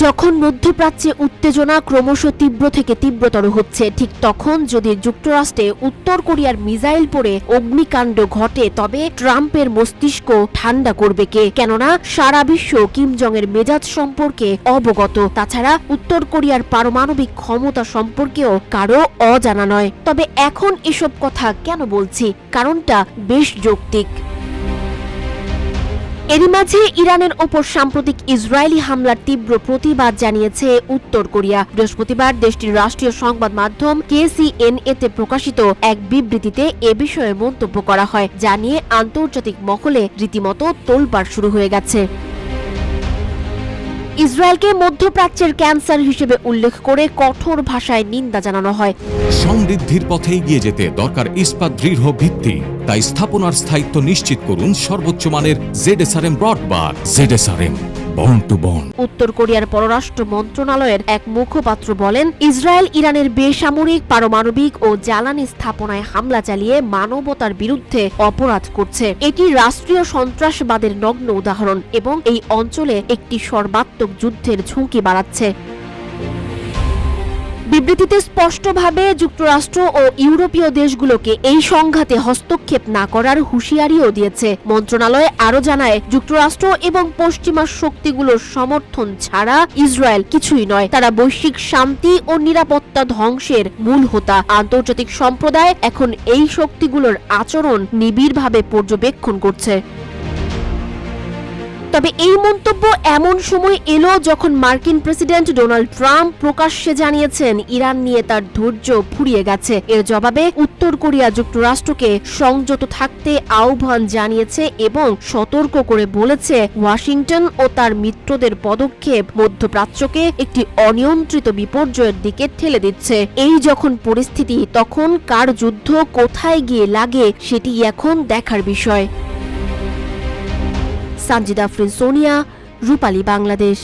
যখন মধ্যপ্রাচ্যে উত্তেজনা ক্রমশ তীব্র থেকে তীব্রতর হচ্ছে, ঠিক তখন যদি যুক্তরাষ্ট্রে উত্তর কোরিয়ার মিসাইল পড়ে অগ্নিকাণ্ড ঘটে, তবে ট্রাম্পের মস্তিষ্ক ঠান্ডা করবে কে? কেননা সারা বিশ্ব কিম জং এর মেজাজ সম্পর্কে অবগত। তাছাড়া উত্তর কোরিয়ার পারমাণবিক ক্ষমতা সম্পর্কেও কারো অজানা নয়। তবে এখন এসব কথা কেন বলছি? কারণটা বেশ যৌক্তিক। এরই মাঝে ইরানের ওপর সাম্প্রতিক ইসরায়েলি হামলার তীব্র প্রতিবাদ জানিয়েছে উত্তর কোরিয়া। বৃহস্পতিবার দেশটির রাষ্ট্রীয় সংবাদ মাধ্যম KCNA-তে প্রকাশিত এক বিবৃতিতে এ বিষয়ে মন্তব্য করা হয়, যা নিয়ে আন্তর্জাতিক মহলে রীতিমতো তোলপাড় শুরু হয়ে গেছে। ইসরায়েলকে মধ্যপ্রাচ্যের ক্যান্সার হিসেবে উল্লেখ করে কঠোর ভাষায় নিন্দা জানানো হয়। সমৃদ্ধির পথে এগিয়ে যেতে দরকার ইস্পাত দৃঢ় ভিত্তি। তাই স্থাপনার স্থায়িত্ব নিশ্চিত করুন সর্বোচ্চ মানের ZSRM ব্রডবার। ZSRM bond to bond. উত্তর কোরিয়ার পররাষ্ট্র মন্ত্রণালয়ের এক মুখপাত্র বলেন, ইসরায়েল ইরানের বেসামরিক, পারমাণবিক ও জ্বালানি স্থাপনায় হামলা চালিয়ে মানবতার বিরুদ্ধে অপরাধ করছে। এটি রাষ্ট্রীয় সন্ত্রাসবাদের নগ্ন উদাহরণ এবং এই অঞ্চলে একটি সর্বাত্মক যুদ্ধের ঝুঁকি বাড়াচ্ছে। বিবৃতিতে স্পষ্টভাবে যুক্তরাষ্ট্র ও ইউরোপীয় দেশগুলোকে এই সংঘাতে হস্তক্ষেপ না করার হুঁশিয়ারিও দিয়েছে। মন্ত্রণালয় আরও জানায়, যুক্তরাষ্ট্র এবং পশ্চিমা শক্তিগুলোর সমর্থন ছাড়া ইসরায়েল কিছুই নয়। তারা বৈশ্বিক শান্তি ও নিরাপত্তা ধ্বংসের মূল হোতা। আন্তর্জাতিক সম্প্রদায় এখন এই শক্তিগুলোর আচরণ নিবিড়ভাবে পর্যবেক্ষণ করছে। তবে এই মন্তব্য এমন সময় এলো যখন মার্কিন প্রেসিডেন্ট ডোনাল্ড ট্রাম্প প্রকাশ্যে জানিয়েছেন ইরান নিয়ে তার ধৈর্য ফুরিয়ে গেছে। এর জবাবে উত্তর কোরিয়া যুক্তরাষ্ট্রকে সংযত থাকতে আহ্বান জানিয়েছে এবং সতর্ক করে বলেছে, ওয়াশিংটন ও তার মিত্রদের পদক্ষেপ মধ্যপ্রাচ্যকে একটি অনিয়ন্ত্রিত বিপর্যয়ের দিকে ঠেলে দিচ্ছে। এই যখন পরিস্থিতি, তখন কার যুদ্ধ কোথায় গিয়ে লাগে সেটি এখন দেখার বিষয়। সানজিদা আফরিন, সোনিয়া, রূপালী, বাংলাদেশ।